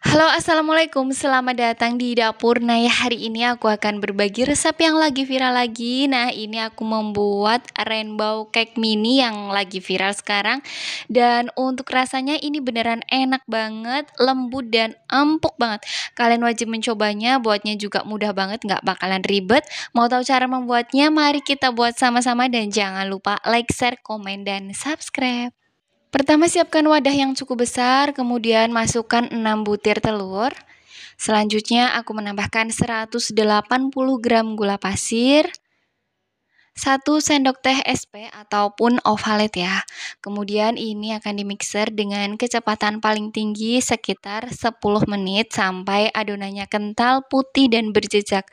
Halo, assalamualaikum. Selamat datang di dapur. Nah, ya hari ini aku akan berbagi resep yang lagi viral lagi. Nah, ini aku membuat rainbow cake mini yang lagi viral sekarang. Dan untuk rasanya ini beneran enak banget, lembut dan empuk banget. Kalian wajib mencobanya. Buatnya juga mudah banget, nggak bakalan ribet. Mau tahu cara membuatnya? Mari kita buat sama-sama dan jangan lupa like, share, komen, dan subscribe. Pertama siapkan wadah yang cukup besar, kemudian masukkan 6 butir telur. Selanjutnya aku menambahkan 180 gram gula pasir, 1 sendok teh SP ataupun ovalet ya. Kemudian ini akan dimixer dengan kecepatan paling tinggi sekitar 10 menit sampai adonannya kental, putih dan berjejak.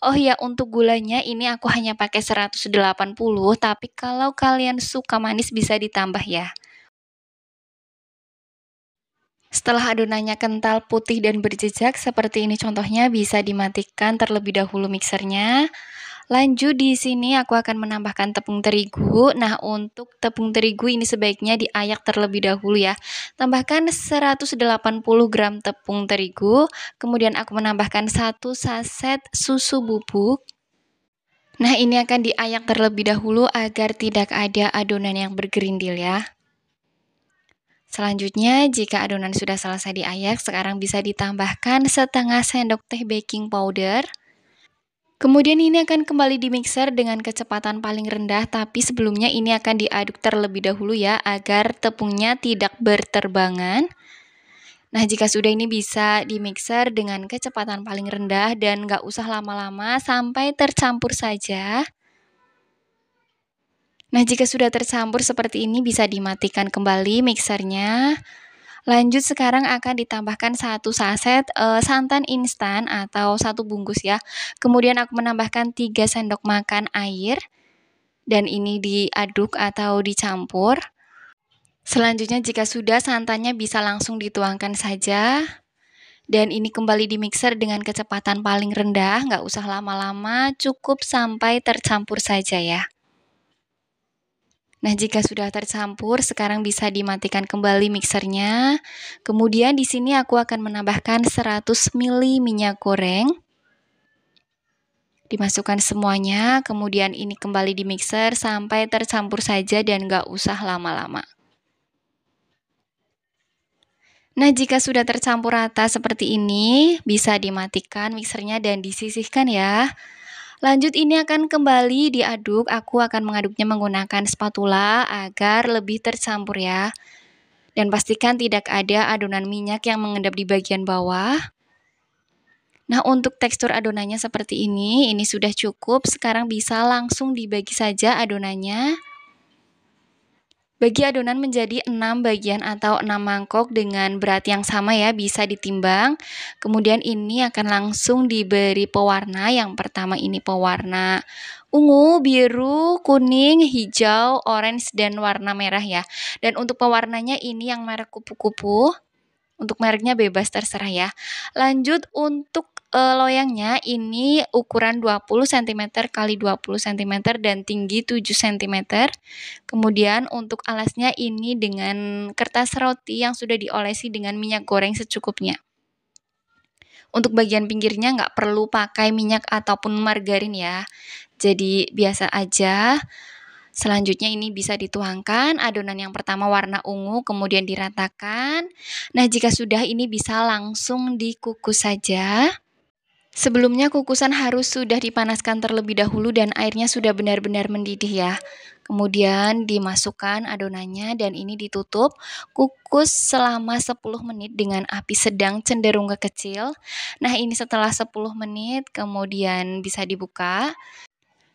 Oh ya, untuk gulanya ini aku hanya pakai 180, tapi kalau kalian suka manis bisa ditambah ya. Setelah adonannya kental, putih, dan berjejak seperti ini contohnya, bisa dimatikan terlebih dahulu mixernya. Lanjut di sini aku akan menambahkan tepung terigu. Nah, untuk tepung terigu ini sebaiknya diayak terlebih dahulu ya. Tambahkan 180 gram tepung terigu, kemudian aku menambahkan 1 saset susu bubuk. Nah, ini akan diayak terlebih dahulu agar tidak ada adonan yang bergerindil ya. Selanjutnya, jika adonan sudah selesai diayak, sekarang bisa ditambahkan setengah sendok teh baking powder. Kemudian ini akan kembali dimixer dengan kecepatan paling rendah, tapi sebelumnya ini akan diaduk terlebih dahulu ya, agar tepungnya tidak berterbangan. Nah, jika sudah ini bisa dimixer dengan kecepatan paling rendah dan nggak usah lama-lama sampai tercampur saja. Nah, jika sudah tercampur seperti ini bisa dimatikan kembali mixernya. Lanjut sekarang akan ditambahkan 1 saset santan instan atau 1 bungkus ya. Kemudian aku menambahkan 3 sendok makan air dan ini diaduk atau dicampur. Selanjutnya jika sudah santannya bisa langsung dituangkan saja. Dan ini kembali dimixer dengan kecepatan paling rendah, nggak usah lama-lama, cukup sampai tercampur saja ya. Nah, jika sudah tercampur, sekarang bisa dimatikan kembali mixernya. Kemudian di sini aku akan menambahkan 100 ml minyak goreng. Dimasukkan semuanya, kemudian ini kembali dimixer sampai tercampur saja dan nggak usah lama-lama. Nah, jika sudah tercampur rata seperti ini, bisa dimatikan mixernya dan disisihkan ya. Lanjut ini akan kembali diaduk, aku akan mengaduknya menggunakan spatula agar lebih tercampur ya. Dan pastikan tidak ada adonan minyak yang mengendap di bagian bawah. Nah, untuk tekstur adonannya seperti ini sudah cukup, sekarang bisa langsung dibagi saja adonannya. Bagi adonan menjadi 6 bagian atau 6 mangkok dengan berat yang sama ya, bisa ditimbang. Kemudian ini akan langsung diberi pewarna. Yang pertama ini pewarna ungu, biru, kuning, hijau, orange, dan warna merah ya. Dan untuk pewarnanya ini yang merek kupu-kupu. Untuk mereknya bebas terserah ya. Lanjut untuk loyangnya ini ukuran 20 cm x 20 cm dan tinggi 7 cm. Kemudian untuk alasnya ini dengan kertas roti yang sudah diolesi dengan minyak goreng secukupnya. Untuk bagian pinggirnya nggak perlu pakai minyak ataupun margarin ya. Jadi biasa aja. Selanjutnya ini bisa dituangkan adonan yang pertama warna ungu, kemudian diratakan. Nah, jika sudah ini bisa langsung dikukus saja. Sebelumnya kukusan harus sudah dipanaskan terlebih dahulu dan airnya sudah benar-benar mendidih ya. Kemudian dimasukkan adonannya dan ini ditutup. Kukus selama 10 menit dengan api sedang cenderung ke kecil. Nah, ini setelah 10 menit kemudian bisa dibuka.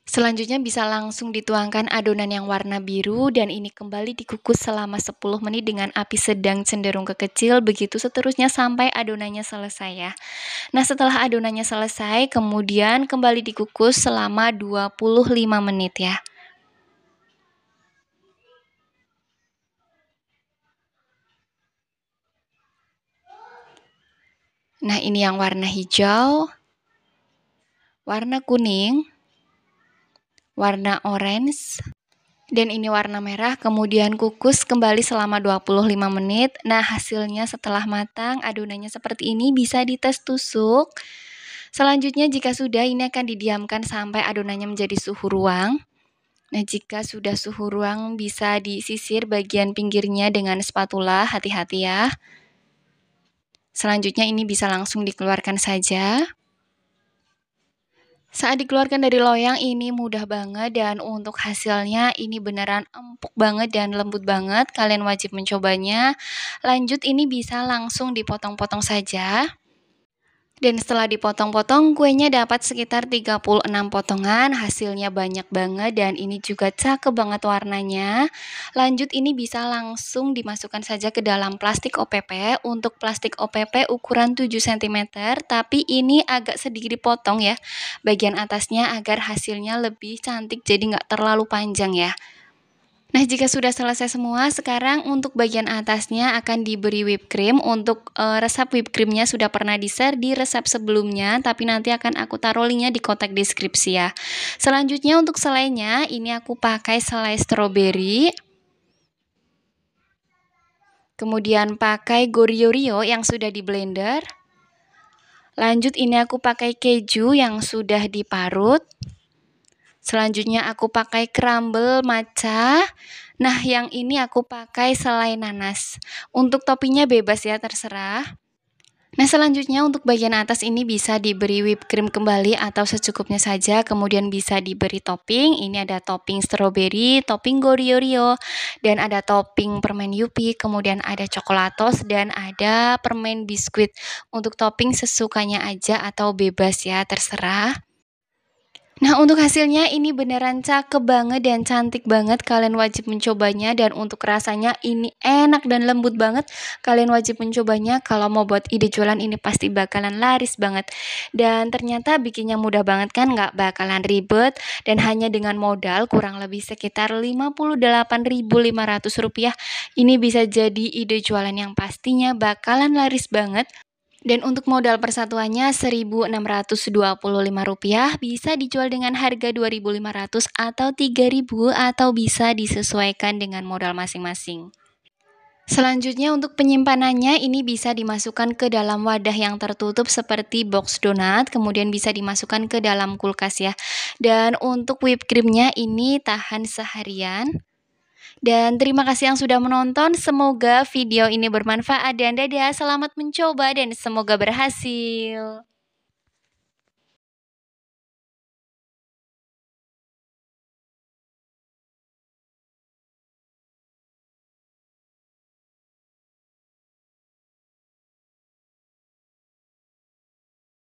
Selanjutnya bisa langsung dituangkan adonan yang warna biru dan ini kembali dikukus selama 10 menit dengan api sedang cenderung ke kecil, begitu seterusnya sampai adonannya selesai ya. Nah, setelah adonannya selesai, kemudian kembali dikukus selama 25 menit ya. Nah, ini yang warna hijau, warna kuning, warna orange, Dan ini warna merah, kemudian kukus kembali selama 25 menit. Nah, hasilnya setelah matang, adonannya seperti ini bisa dites tusuk. Selanjutnya jika sudah, ini akan didiamkan sampai adonannya menjadi suhu ruang. Nah, jika sudah suhu ruang, bisa disisir bagian pinggirnya dengan spatula, hati-hati ya. Selanjutnya ini bisa langsung dikeluarkan saja. Saat dikeluarkan dari loyang ini mudah banget dan untuk hasilnya ini beneran empuk banget dan lembut banget. Kalian wajib mencobanya. Lanjut ini bisa langsung dipotong-potong saja. Dan setelah dipotong-potong, kuenya dapat sekitar 36 potongan, hasilnya banyak banget dan ini juga cakep banget warnanya. Lanjut ini bisa langsung dimasukkan saja ke dalam plastik OPP. Untuk plastik OPP ukuran 7 cm, tapi ini agak sedikit dipotong ya, bagian atasnya agar hasilnya lebih cantik jadi nggak terlalu panjang ya. Nah, jika sudah selesai semua, sekarang untuk bagian atasnya akan diberi whipped cream. Untuk resep whipped creamnya sudah pernah di-share di resep sebelumnya, tapi nanti akan aku taruh linknya di kotak deskripsi ya. Selanjutnya untuk selainya, ini aku pakai selai stroberi. Kemudian pakai Goryo yang sudah di blender. Lanjut ini aku pakai keju yang sudah diparut. Selanjutnya aku pakai crumble matcha. Nah, yang ini aku pakai selai nanas. Untuk toppingnya bebas ya, terserah. Nah, selanjutnya untuk bagian atas ini bisa diberi whipped cream kembali atau secukupnya saja. Kemudian bisa diberi topping. Ini ada topping strawberry, topping Goryo, dan ada topping permen Yupi. Kemudian ada coklatos dan ada permen biskuit. Untuk topping sesukanya aja atau bebas ya, terserah. Nah, untuk hasilnya ini beneran cakep banget dan cantik banget. Kalian wajib mencobanya dan untuk rasanya ini enak dan lembut banget. Kalian wajib mencobanya. Kalau mau buat ide jualan ini pasti bakalan laris banget. Dan ternyata bikinnya mudah banget kan, nggak bakalan ribet. Dan hanya dengan modal kurang lebih sekitar Rp58.500. Ini bisa jadi ide jualan yang pastinya bakalan laris banget. Dan untuk modal persatuannya Rp1.625 bisa dijual dengan harga Rp2.500 atau Rp3.000 atau bisa disesuaikan dengan modal masing-masing. Selanjutnya untuk penyimpanannya ini bisa dimasukkan ke dalam wadah yang tertutup seperti box donat, kemudian bisa dimasukkan ke dalam kulkas ya. Dan untuk whipped creamnya ini tahan seharian. Dan terima kasih yang sudah menonton. Semoga video ini bermanfaat dan dadah, selamat mencoba dan semoga berhasil.